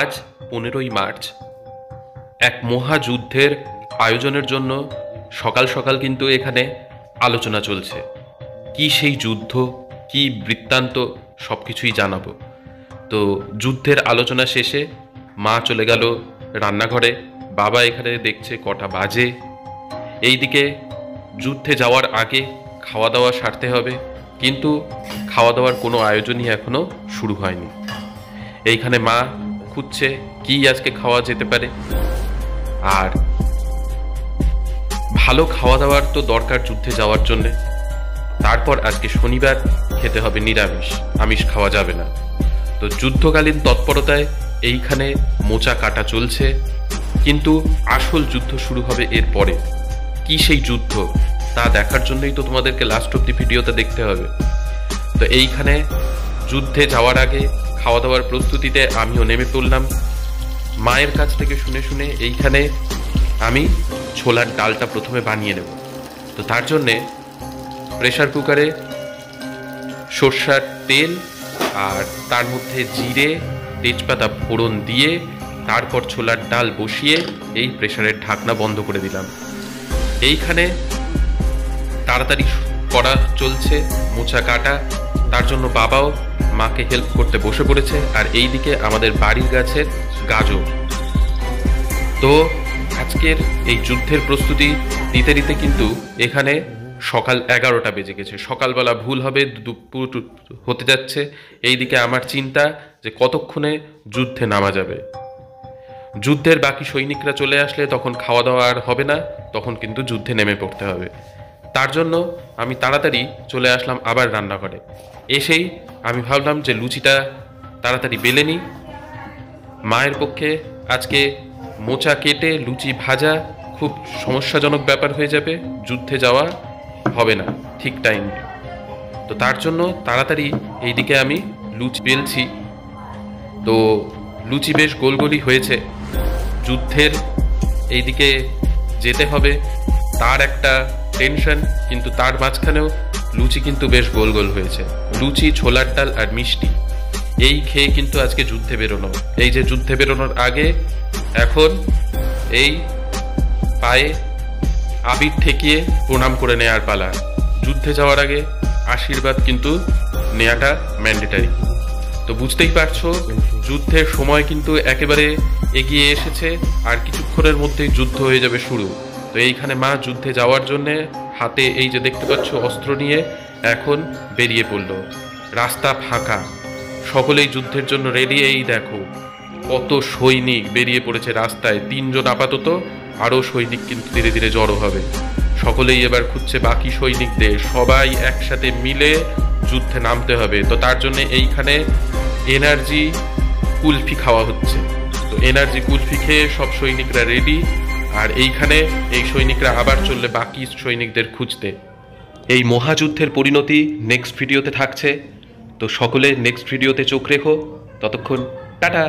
আজ 15ই মার্চ এক মহাযুদ্ধের আয়োজনের জন্য সকাল সকাল কিন্তু এখানে আলোচনা চলছে। কি সেই যুদ্ধ, কি বৃত্তান্ত, সব কিছুই জানাবো। তো যুদ্ধের আলোচনা শেষে মা চলে গেল রান্নাঘরে, বাবা এখানে দেখছে কটা বাজে। এইদিকে যুদ্ধে যাওয়ার আগে খাওয়া দাওয়া সারতে হবে, কিন্তু খাওয়া দাওয়ার কোনো আয়োজনই এখনো শুরু হয়নি। এইখানে মা খুঁজছে কি আজকে খাওয়া যেতে পারে। আর ভালো খাওয়া দাওয়ার তো দরকার যুদ্ধে যাওয়ার জন্যে। তারপর আজকে শনিবার, খেতে হবে নিরামিষ, আমিষ খাওয়া যাবে না। তো যুদ্ধকালীন তৎপরতায় এইখানে মোচা কাটা চলছে, কিন্তু আসল যুদ্ধ শুরু হবে এর পরে। কি সেই যুদ্ধ তা দেখার জন্যই তো তোমাদেরকে লাস্ট অব দি ভিডিওতে দেখতে হবে। তো এইখানে যুদ্ধে যাওয়ার আগে খাওয়া দাওয়ার প্রস্তুতিতে আমিও নেমে পড়লাম। মায়ের কাছ থেকে শুনে শুনে এইখানে আমি ছোলার ডালটা প্রথমে বানিয়ে নেব। তো তার জন্যে প্রেসার কুকারে সর্ষার তেল আর তার মধ্যে জিরে তেজপাতা ফোড়ন দিয়ে তারপর ছোলার ডাল বসিয়ে এই প্রেসারের ঢাকনা বন্ধ করে দিলাম। এইখানে তাড়াতাড়ি করা চলছে মোচা কাটা, তার জন্য বাবাও মাকে হেল্প করতে বসে পড়েছে। আর এইদিকে আমাদের বাড়ির গাছের গাজর। তো আজকের এই যুদ্ধের প্রস্তুতি নিতে নিতে কিন্তু এখানে সকাল 11টা বেজে গেছে। সকালবেলা ভুল হবে, দুপুর হতে যাচ্ছে। এইদিকে আমার চিন্তা যে কতক্ষণে যুদ্ধে নামা যাবে। যুদ্ধের বাকি সৈনিকরা চলে আসলে তখন খাওয়া দাওয়া আর হবে না, তখন কিন্তু যুদ্ধে নেমে পড়তে হবে। তার জন্য আমি তাড়াতাড়ি চলে আসলাম আবার রান্নাঘরে। এসেই আমি ভাবলাম যে লুচিটা তাড়াতাড়ি বেলে নিই। মায়ের পক্ষে আজকে মোচা কেটে লুচি ভাজা খুব সমস্যাজনক ব্যাপার হয়ে যাবে, যুদ্ধে যাওয়া হবে না ঠিক টাইম। তো তার জন্য তাড়াতাড়ি এইদিকে আমি লুচি বেলছি। তো লুচি বেশ গোল গোলই হয়েছে। যুদ্ধের এইদিকে যেতে হবে তার একটা টেনশন, কিন্তু তার মাঝখানেও লুচি কিন্তু বেশ গোল গোল হয়েছে। লুচি, ছোলার ডাল আর মিষ্টি এই খেয়ে কিন্তু আজকে যুদ্ধে বেরোনো। এই যে যুদ্ধে বেরোনোর আগে এখন এই পায়ে আবির ঠেকিয়ে প্রণাম করে নেয়ার পালা। যুদ্ধে যাওয়ার আগে আশীর্বাদ কিন্তু নেয়াটা ম্যান্ডেটারি। তো বুঝতেই পারছো যুদ্ধের সময় কিন্তু একেবারে এগিয়ে এসেছে, আর কিছুক্ষণের মধ্যেই যুদ্ধ হয়ে যাবে শুরু। তো এইখানে মা যুদ্ধে যাওয়ার জন্যে হাতে এই যে দেখতে পাচ্ছ অস্ত্র নিয়ে এখন বেরিয়ে পড়লো। রাস্তা ফাঁকা, সকলেই যুদ্ধের জন্য রেডি। এই দেখো কত সৈনিক বেরিয়ে পড়েছে রাস্তায়। 3 জন আপাতত, আরও সৈনিক কিন্তু ধীরে ধীরে জড়ো হবে। সকলেই এবার খুঁজছে বাকি সৈনিকদের, সবাই একসাথে মিলে যুদ্ধে নামতে হবে। তো তার জন্য এইখানে এনার্জি কুলফি খাওয়া হচ্ছে। তো এনার্জি কুলফি খেয়ে সব সৈনিকরা রেডি। আর এইখানে এই সৈনিকরা আবার চললে বাকি সৈনিকদের খুঁজতে। এই মহাযুদ্ধের পরিণতি নেক্সট ভিডিওতে থাকছে। তো সকলে নেক্সট ভিডিওতে চোখ রেখো। ততক্ষণ টাটা।